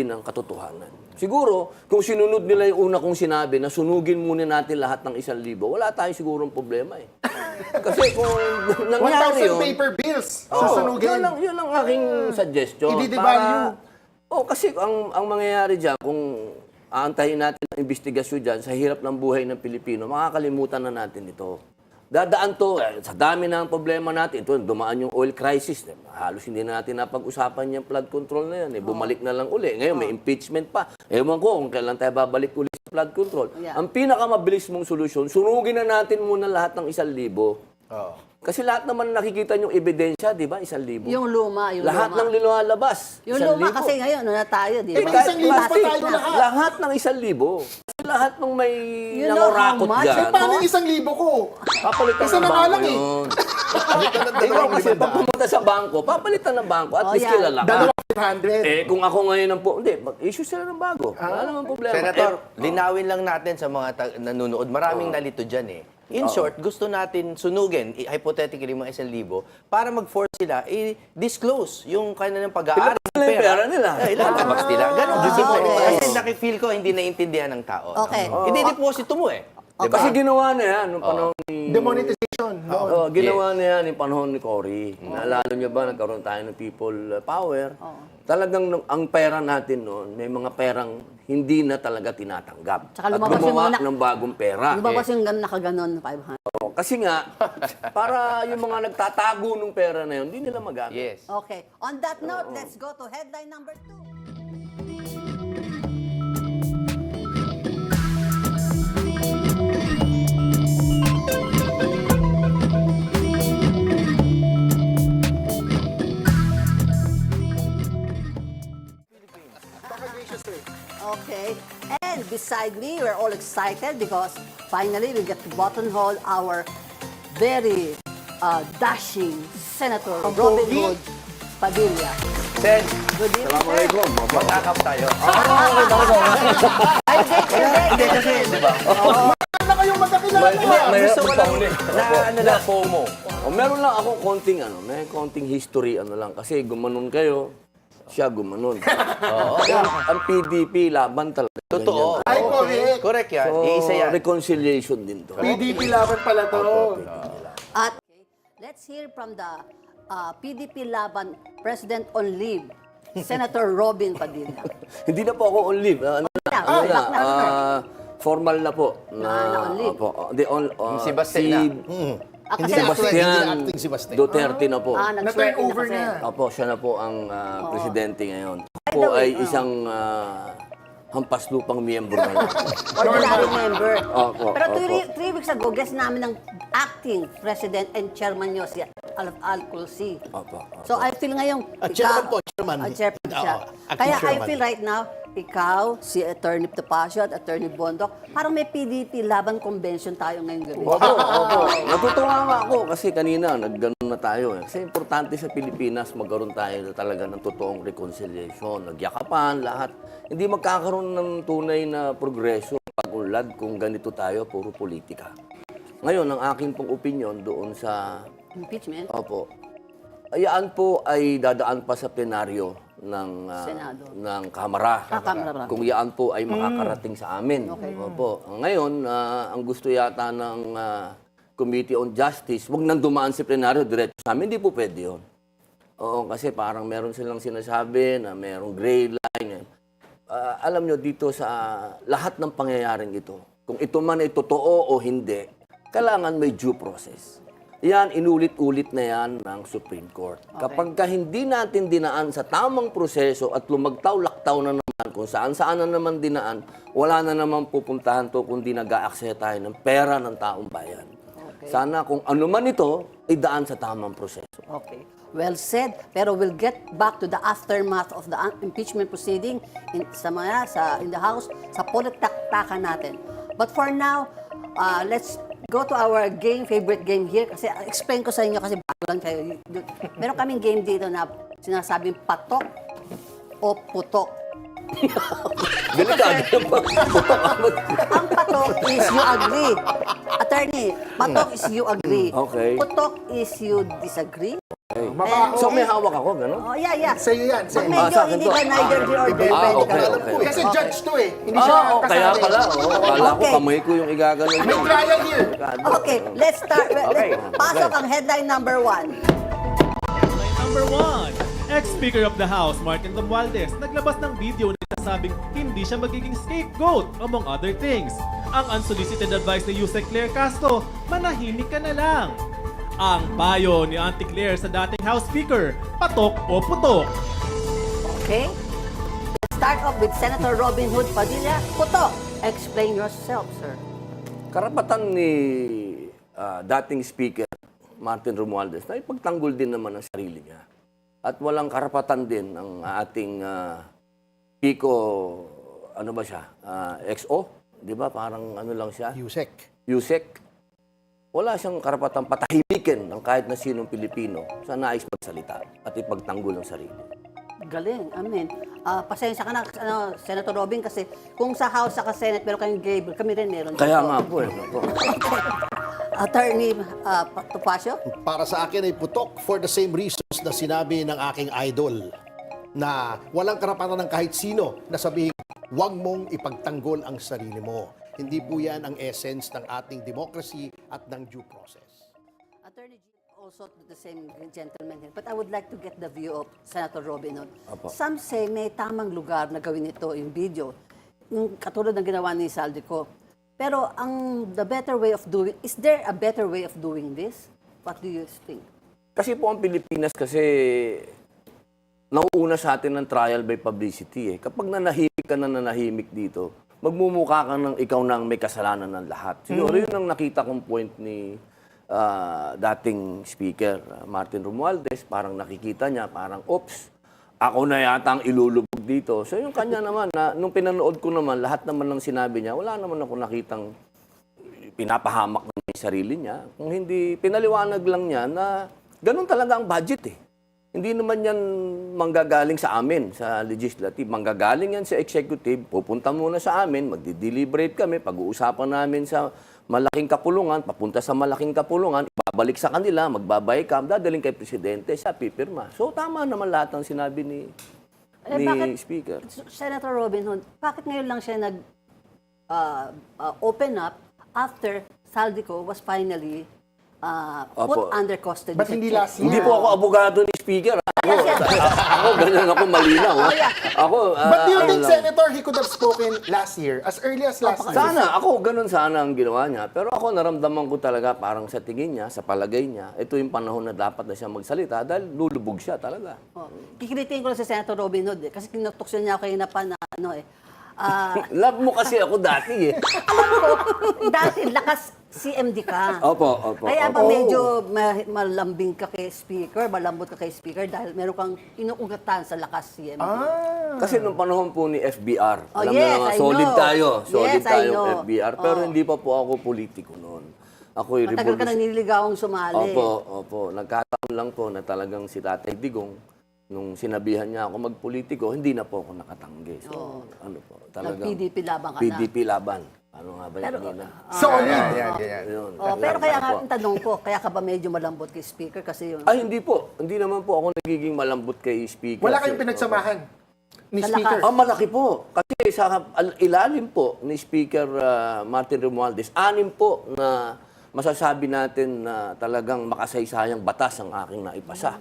ng katotohanan. Siguro, kung sinunod nila yung una kong sinabi na sunugin muna natin lahat ng 1,000, wala tayong sigurong problema eh. Kasi kung nangyari 1,000 yun... paper bills. Oo, Susunugin. yun ang aking suggestion. I-devalue. Kasi ang mangyayari dyan, kung aantayin natin ang investigasyon dyan sa hirap ng buhay ng Pilipino, makakalimutan na natin ito. Dadaan to, sa dami ng problema natin, ito, dumaan yung oil crisis. Halos hindi na natin napag-usapan yung flood control na yan. Bumalik na lang uli. Ngayon, may impeachment pa. Ewan ko kung kailan tayo babalik uli sa flood control. Yeah. Ang pinakamabilis mong solusyon, sunugin na natin muna lahat ng 1,000. Kasi lahat naman nakikita yung ebidensya, di ba? 1,000. Yung luma, yung Lahat luma. ng lumalabas. Yung 1,000. luma kasi ngayon, ano na tayo, di Eh, ba? may 1,000 pa Plastic tayo na. lahat. Lahat ng 1,000. Kasi lahat ng may You know how nangurakot much? dyan. Eh, paano yung 1,000 ko? Papalitan Isa ng na nga bangko lang eh. yun. Ikaw kasi pag pumunta sa bangko, papalitan ng bangko at Oh, least yeah. kilala ka. Dalawang 500. Eh, kung ako ngayon ang hindi, mag-issue sila ng bago. Wala namang problema. Senator, linawin lang natin sa mga nanonood. Maraming nalito dyan eh. In short, gusto natin sunugin, hypothetically mga 1,000, para mag-force sila, i-disclose yung kanilang pag-aari. Ilan yung pera nila? Ilalabas nila. Ganon. okay. Kasi nakifeel ko, hindi naiintindihan ng tao. Okay. Hindi-deposito mo eh. Diba? Kasi ginawa na yan nung panahon ni... Demonetization. No? Ginawa na yan yung panahon ni Cory. Naalala niyo ba, nagkaroon tayo ng people power. Talagang ang pera natin noon, may mga perang hindi na talaga tinatanggap. Tsaka At lumabas yung gumawa mga ng bagong pera. Lumabas yung nakaganon, 500. Kasi nga, para yung mga nagtatago ng pera na yun, hindi nila magamit. Yes. Okay. On that note, let's go to headline number 2. Okay. And beside me, we're all excited because finally we get to buttonhole our very dashing Senator Robin Hood Padilla. Sen, Good evening, sir. Assalamualaikum. mag-akap tayo. Ay, hindi. Kasi, di ba? Ano kayong magkakilala? Gusto ko lang na FOMO. Meron lang akong konting may konting history lang kasi gumanon kayo, siya gumanon. Ang PDP laban talaga. Totoo. Ay, correct. Correct yan. So, Isa yan. reconciliation din to. PDP laban pala to. At let's hear from the PDP Laban President on Leave, Senator Robin Padilla. Hindi na po ako on leave. back na. Formal na po. Na on leave. Opo. Si Bastian Si Kasi Bastian acting si Bastian. Duterte na po. Na-turn over kasi. na. Opo, siya na po ang presidente ngayon. Ako po ay isang hampas lupang miyembro na lang. Ordinary member. Opo, Pero opo. 3 weeks ago, guest namin ng acting president and chairman nyo, si Al-Kulsi. Opo. So I feel ngayon, Chairman po, chairman. Chairman siya. Oo, acting Kaya I chairman. feel right now, ikaw, si Attorney Topacio at Attorney Bondok, parang may PDP Laban Convention tayo ngayong gabi. Opo. Natutuwa nga ako kasi kanina nagganon na tayo. Kasi importante sa Pilipinas magkaroon tayo talaga ng totoong reconciliation. Nagyakapan, lahat. Hindi magkakaroon ng tunay na progreso, pag-unlad kung ganito tayo, puro politika. Ngayon, ang aking pong opinion doon sa... Impeachment? Opo. Ayaan po ay dadaan pa sa plenaryo ng Senado. ng Kamara. Kamara. Kung yaan po ay makakarating sa amin. Opo. Ngayon, ang gusto yata ng Committee on Justice, wag nang dumaan sa plenaryo diretso sa amin, hindi po pwede 'yon. Oo, kasi parang meron silang sinasabi na merong gray line. Alam nyo, dito sa lahat ng pangyayaring ito, kung ito man ay totoo o hindi, kailangan may due process. Yan, inulit-ulit na yan ng Supreme Court. Kapag ka hindi natin dinaan sa tamang proseso at lumagtaw-laktaw na naman, kung saan-saan na naman dinaan, wala na naman pupuntahan to kundi nag-aaksaya tayo ng pera ng taong bayan. Sana kung ano man ito, idaan sa tamang proseso. Okay. Well said. Pero we'll get back to the aftermath of the impeachment proceeding in the House, sa politaktakan natin. But for now, let's go to our favorite game here. Kasi explain ko sa inyo kasi bago lang kayo. Meron kaming game dito na sinasabing patok o putok. Delikado yung Ang patok is you agree. Attorney, patok is you agree. Okay. Putok is you disagree. Mabaho. So may hawak ako, gano'n? Oh, yeah. Sa'yo yan, Pag sa'yo. medyo sa akin hindi to. ka neither here or there, Ah, pwede okay, ka. okay. Kasi judge to eh. Hindi siya kasali. Kaya pala. Akala ko Okay. kamay ko yung igaganon. May trial here. Okay, let's start. Okay. Pasok ang headline number 1. Headline number 1. Ex-Speaker of the House, Martin Romualdez, naglabas ng video na nasabing hindi siya magiging scapegoat, among other things. Ang unsolicited advice ni Yusek Claire Castro, manahimik ka na lang. Ang payo ni Auntie Claire sa dating House Speaker, patok o putok. Okay? Let's start off with Senator Robin Hood Padilla. Puto, explain yourself, sir. Karapatan ni dating Speaker Martin Romualdez na ipagtanggol din naman ang sarili niya. At walang karapatan din ang ating Pico, ano ba siya? XO? Di ba? Parang ano lang siya? Yusek. Wala siyang karapatang patahimikin ng kahit na sinong Pilipino sa nais magsalita at ipagtanggol ang sarili. Galing, amen. Pasensya ka na, Senator Robin, kasi kung sa House, sa Senate, pero kayong Gabriel, kami rin meron. Kaya dito. nga po eh. Ako. Attorney Topacio? Para sa akin ay putok for the same reasons na sinabi ng aking idol na walang karapatan ng kahit sino na sabihin, huwag mong ipagtanggol ang sarili mo. Hindi po yan ang essence ng ating democracy at ng due process. Attorney G, also the same gentleman here, but I would like to get the view of Senator Robin Hood. Apo. Some say may tamang lugar na gawin ito, yung video, yung katulad ng ginawa ni Saldico. Pero the better way of doing, is there a better way of doing this? What do you think? Kasi po ang Pilipinas kasi nauuna sa atin ng trial by publicity eh. Kapag nanahimik dito, magmumukha ka ng ikaw nang may kasalanan ng lahat. Siguro yun ang nakita kong point ni dating Speaker Martin Romualdez. Parang nakikita niya, parang, oops, ako na yata ang ilulubog dito. So yung kanya naman, nung pinanood ko naman, lahat naman ng sinabi niya, wala naman ako nakitang pinapahamak naman yung sarili niya. Kung hindi, pinaliwanag lang niya na ganun talaga ang budget eh. Hindi naman yan manggagaling sa amin, sa legislative. Manggagaling yan sa executive, pupunta muna sa amin, magdi-deliberate kami, pag-uusapan namin sa malaking kapulungan, papunta sa malaking kapulungan, ibabalik sa kanila, magbabay-cam, dadaling kay Presidente, siya pipirma. So tama naman lahat ang sinabi ni bakit, Speaker. Senator Robin Hood, bakit ngayon lang siya open up after Saldico was finally put Opo. under custody? Ba't hindi last year? Hindi po ako abogado ni Speaker. Ako ganyan ako malinaw. Ako, But do you think, ano lang. Senator, he could have spoken last year, as early as last year? Sana, ako ganun sana ang ginawa niya. Pero ako naramdaman ko talaga parang sa tingin niya, sa palagay niya, ito yung panahon na dapat na siya magsalita dahil lulubog siya talaga. Oh. Kikilitin ko lang si Senator Robin Hood kasi kinutukso niya ako kanina pa na Love mo kasi ako dati eh. alam ko, dati lakas CMD ka. Opo. Kaya ba medyo malambing ka kay Speaker, malambot ka kay Speaker dahil meron kang inuugatan sa lakas CMD? Kasi nung panahon po ni FBR, Oh, alam yes, mo naman, I solid know. tayo. Solid Yes, I tayong know. FBR. Pero Oh. hindi pa po ako politiko noon. Ako'y Matagal ka nang nililigawang sumali. Opo. Nagkataon lang po na talagang si Tatay Digong, nung sinabihan niya ako magpolitiko, hindi na po ako nakatanggi. So, ano po, talagang... Nag-PDP laban ka na. PDP laban. Ano nga ba yun kanina? Solid. Yun. Oh, pero kaya nga po. ang tanong ko, kaya ka ba medyo malambot kay Speaker kasi yun? Ay, hindi po. Hindi naman po ako nagiging malambot kay Speaker. Wala kayong pinagsamahan ni Sa Speaker. Ah, malaki po. Kasi sa ilalim po ni Speaker Martin Romualdez, 6 po na masasabi natin na talagang makasaysayang batas ang aking naipasa.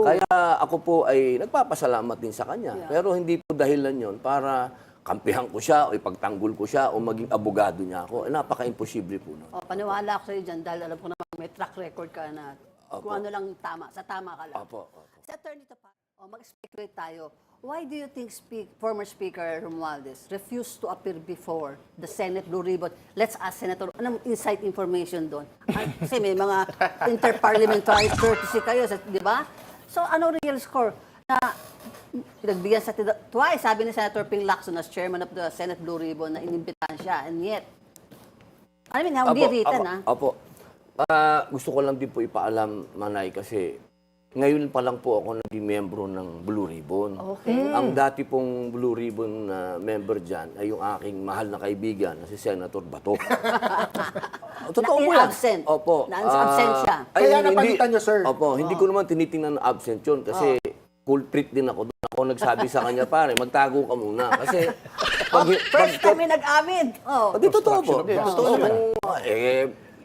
Kaya ako po ay nagpapasalamat din sa kanya. Pero hindi po dahilan yon para kampihan ko siya o ipagtanggol ko siya o maging abogado niya ako. Napaka-imposible po nun. Oh, paniwala ako sa iyo dyan dahil alam ko naman may track record ka na kung ano lang tama, sa tama ka lang. Opo. Sa attorney to pa, mag-speculate tayo. Why do you think former Speaker Romualdez refused to appear before the Senate Blue Ribbon? Let's ask Senator, anong inside information doon? Kasi may mga interparliamentary courtesy kayo, di ba? So, ano real score? Na pinagbigyan sa twice, sabi ni Senator Ping Lacson as chairman of the Senate Blue Ribbon na inimbitahan siya, and yet, I mean, hindi written, ha? Opo. Gusto ko lang din po ipaalam, Manay, kasi ngayon pa lang po ako naging membro ng Blue Ribbon. Okay. Ang dati pong Blue Ribbon na member dyan ay yung aking mahal na kaibigan na si Senator Bato. Totoo po na yan. absent. Opo. Na absensya. Kaya napalitan nyo, sir. Opo, hindi ko naman tinitingnan na absent yun kasi culprit din ako. Doon ako nagsabi sa kanya, pare, magtago ka muna. Kasi First time may nag-amin. Oh. Di totoo po. Totoo naman.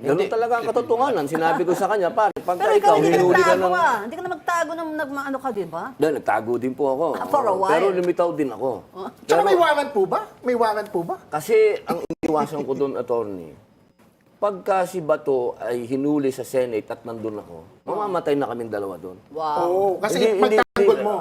Ganun talaga ang katotohanan. Sinabi ko sa kanya, pare, pagka Pero ikaw, ikaw hindi ka hinuli ka nagtago ng... Hindi ka na magtago ng ano ka, di ba? Dahil nagtago din po ako. For a while. Pero lumitaw din ako. Tsaka Pero, may warrant po ba? May warrant po ba? kasi ang iniwasan ko doon, attorney, pagka si Bato ay hinuli sa Senate at nandun ako, mamamatay na kaming dalawa doon. Wow. Oo, kasi pagtanggol mo.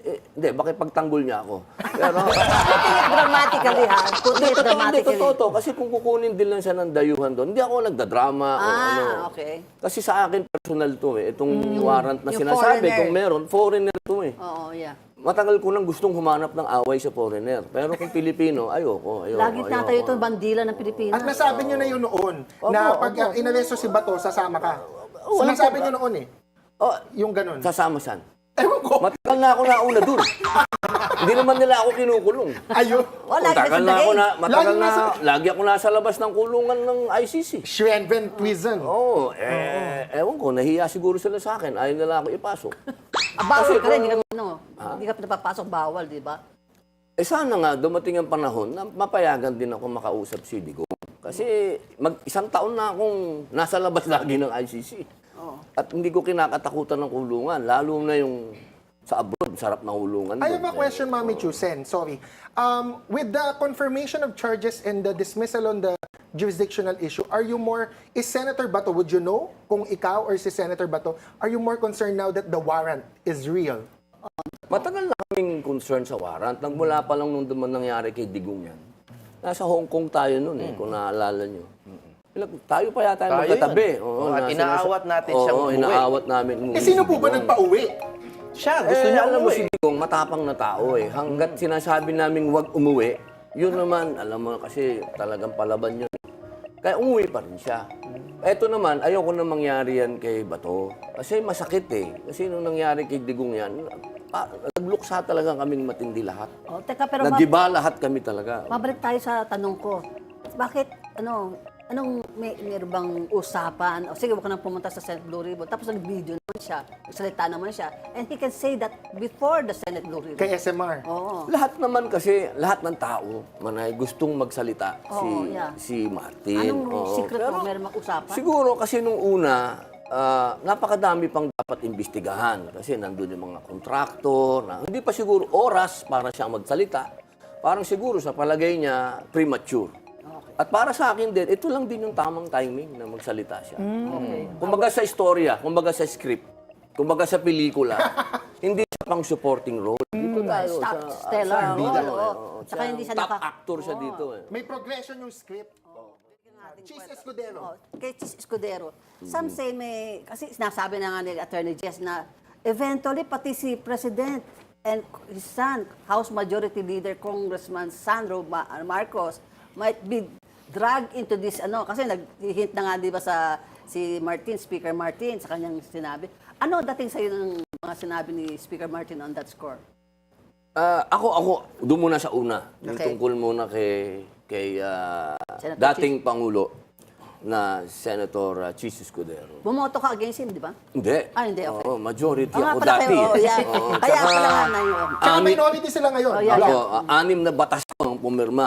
Hindi, bakit pagtanggol niya ako? Pero, Putting it dramatically, ha? Putting it hindi, dramatically. totoo to. Kasi kung kukunin din lang siya ng dayuhan doon, hindi ako nagdadrama o ano. Okay. Kasi sa akin, personal to eh. Itong warrant na Yung sinasabi, foreigner. kung meron, foreigner to eh. Oo, yeah. Matagal ko nang gustong humanap ng away sa foreigner. Pero kung Pilipino, ayoko. Lagi na tayo ito, bandila ng Pilipinas. At nasabi nyo na yun noon, na pag inaresto si Bato, sasama ka. Walang Sinasabi nyo noon eh. Oh, Yung ganun. sasama saan? Ewan ko. Matagal na ako nauna dun. Hindi naman nila ako kinukulong. Ayun. Wala, Matagal na ako na, matagal Lagi na, nasa- lagi ako nasa labas ng kulungan ng ICC. Schwenven prison. Oo, ewan ko, nahiya siguro sila sa akin. Ayaw nila ako ipasok. Bawal Kasi ka rin, kung- hindi ka napapasok, bawal, di ba? Sana nga, dumating ang panahon na mapayagan din ako makausap si Digong. Kasi isang taon na akong nasa labas lagi ng ICC. At hindi ko kinakatakutan ng kulungan, lalo na yung sa abroad, sarap na kulungan. I have doon. a question, Mami Chusen. Sorry. With the confirmation of charges and the dismissal on the jurisdictional issue, is Senator Bato, would you know, kung ikaw or si Senator Bato, are you more concerned now that the warrant is real? Matagal na kaming concern sa warrant. Nagmula pa lang nung nangyari kay Digong yan. Nasa Hong Kong tayo noon kung naaalala nyo. Tayo pa yata Tayo magkatabi. yun. At inaawat natin siyang umuwi. inaawat namin umuwi. Eh, sino si po ba Digong. nagpa-uwi? Siya, gusto niya alam mo umuwi. si Digong, matapang na tao eh. Hanggat sinasabi naming wag umuwi, yun naman, alam mo kasi talagang palaban yun. Kaya umuwi pa rin siya. Eto naman, ayoko na mangyari yan kay Bato. Kasi masakit eh. Kasi nung nangyari kay Digong yan, nagluksa talaga kaming matindi lahat. Oh, teka, pero Nagiba lahat kami talaga. mabalik tayo sa tanong ko. Bakit, anong meron bang usapan? O sige, huwag ka nang pumunta sa Senate Blue Ribbon. Tapos nag-video naman siya, nagsalita naman siya. And he can say that before the Senate Blue Ribbon. Kay SMR. Oo. Lahat naman kasi, lahat ng tao, manay, gustong magsalita Oo, yeah. si Martin. Anong Oo. secret Pero mo meron mag-usapan? siguro kasi nung una, napakadami pang dapat imbestigahan. Kasi nandun yung mga kontraktor, na hindi pa siguro oras para siya magsalita. Parang siguro sa palagay niya, premature. At para sa akin din, ito lang din yung tamang timing na magsalita siya. Kumbaga sa istorya, kumbaga sa script, kumbaga sa pelikula, hindi siya pang supporting role. Dito tayo Stellar bida. role, oo. Tsaka hindi siya top actor siya dito eh. May progression yung script. Cheese Escudero. Oh, kay Chis Escudero. Some say kasi sinasabi na nga ni Attorney Jess na eventually pati si President and his son, House Majority Leader Congressman Sandro Marcos might be dragged into this kasi nag-hint na nga di ba sa si Martin, Speaker Martin sa kanyang sinabi. Ano dating sa iyo ng mga sinabi ni Speaker Martin on that score? Ako, doon muna sa una. Yung Okay. tungkol muna kay Senator dating Pangulo na Senator Chis Escudero. Bumoto ka against him, di ba? Hindi. Hindi, okay. Oo, majority Oo nga ako pala dati. kayo, oh, yeah. Oo, Kaya tsaka, pala nga na yun. Tsaka minority sila ngayon. Oh, yeah. Ako, 6 na batas ko ang pumirma,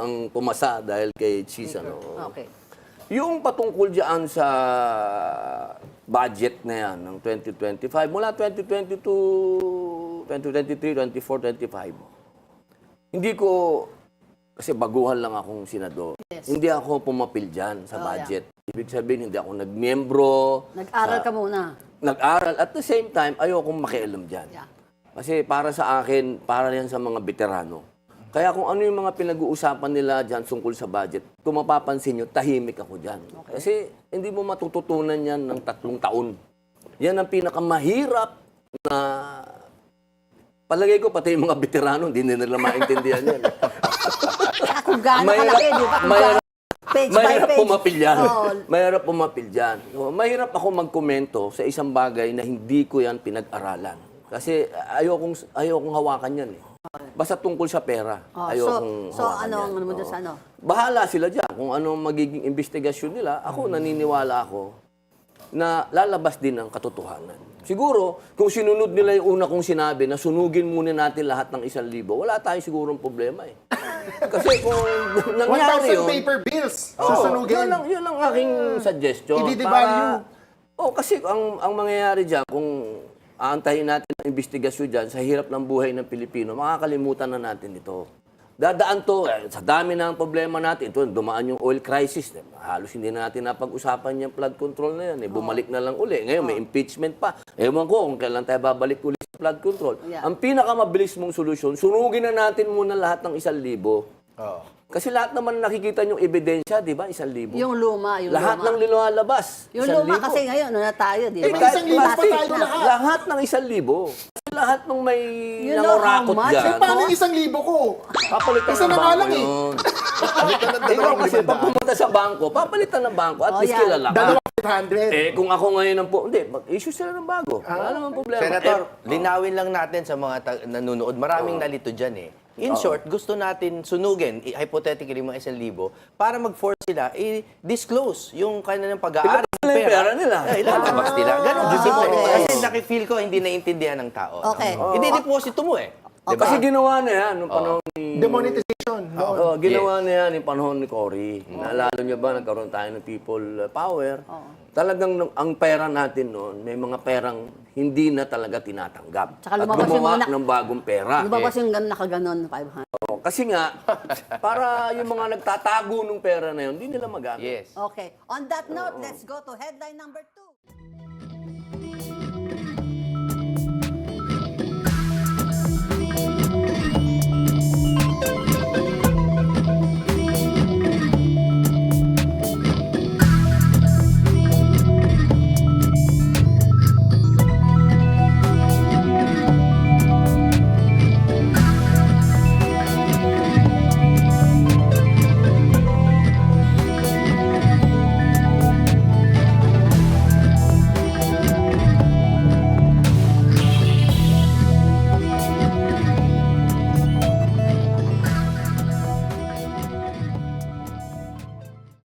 ang pumasa dahil kay Chis. Okay. Yung patungkol dyan sa budget na yan ng 2025, mula 2022, 2023, 24, 25, hindi ko, kasi baguhan lang akong senador, hindi ako pumapil dyan sa budget. Ibig sabihin, hindi ako nagmiyembro. Nag-aral ka muna. Nag-aral. At the same time, ayokong makialam dyan. Yeah. Kasi para sa akin, para yan sa mga veterano. Kaya kung ano yung mga pinag-uusapan nila dyan tungkol sa budget, kung mapapansin nyo, tahimik ako dyan. Kasi hindi mo matututunan yan ng 3 taon. Yan ang pinakamahirap na palagay ko, pati yung mga veterano, hindi nila maintindihan yan. Saka kung gaano Mahirap- kalaki, di ba? Kung mahirap- page by Mahirap page. pumapil yan. Oo. Mahirap pumapil dyan. So, mahirap ako magkomento sa isang bagay na hindi ko yan pinag-aralan. Kasi ayokong hawakan yan eh. Basta tungkol sa pera. Oh, Ayokong so hawakan ano yan. ang ano mo dyan Oo. sa ano? Bahala sila dyan kung anong magiging investigasyon nila. Ako, naniniwala ako na lalabas din ang katotohanan. Siguro, kung sinunod nila yung una kong sinabi na sunugin muna natin lahat ng 1,000, wala tayong sigurong problema eh. Kasi kung nangyari 1,000 yun, paper bills. Oo, Susunugin. yun ang aking suggestion. I-devalue. Kasi ang mangyayari dyan, kung aantayin natin ang investigasyon dyan sa hirap ng buhay ng Pilipino, makakalimutan na natin ito. Dadaan to, sa dami ng problema natin, ito, dumaan yung oil crisis. Halos hindi na natin napag-usapan yung flood control na yan. Bumalik na lang uli. Ngayon, may impeachment pa. Ewan ko kung kailan tayo babalik uli sa flood control. Yeah. Ang pinakamabilis mong solusyon, sunugin na natin muna lahat ng 1,000. Kasi lahat naman nakikita yung ebidensya, di ba? 1,000. Yung luma, yung Lahat luma. ng lumalabas. Yung 1,000. luma kasi ngayon, ano na tayo, di Eh, ba? may 1,000 pa Plastic tayo na. lahat. Lahat ng 1,000. Kasi lahat ng may You know nangurakot how much? dyan, Eh, paano yung 1,000 ko? papalitan Isa ng na nga bangko lang eh. yun. Palitan ng Ikaw kasi 2,500. pag pumunta sa bangko, papalitan ng bangko at Oh, least yan. kilala ka. Dalawa 500. Eh, kung ako ngayon ang hindi, mag-issue sila ng bago. Wala namang problema. Senator, linawin lang natin sa mga nanonood. Maraming nalito dyan eh. In short, gusto natin sunugin, hypothetically mga 1,000, para mag-force sila, i-disclose yung kanilang pag-aari. Ilabas nila yung pera nila. Ilalabas nila. Ganon kasimple. okay. Kasi nakifeel ko hindi naiintindihan ng tao. Okay. Hindi-deposito mo eh. Diba? Kasi ginawa na yan nung panahon ni... Demonetization. noon. Ginawa na yan yung panahon ni Cory. Naalala niyo ba, nagkaroon tayo ng people power. Talagang ang pera natin noon, may mga perang hindi na talaga tinatanggap. Tsaka At lumabas yung gumawa mga ng bagong pera. Lumabas yung nakaganon, 500. Kasi nga, para yung mga nagtatago ng pera na yun, hindi nila magamit. Yes. Okay. On that note, let's go to headline number 2.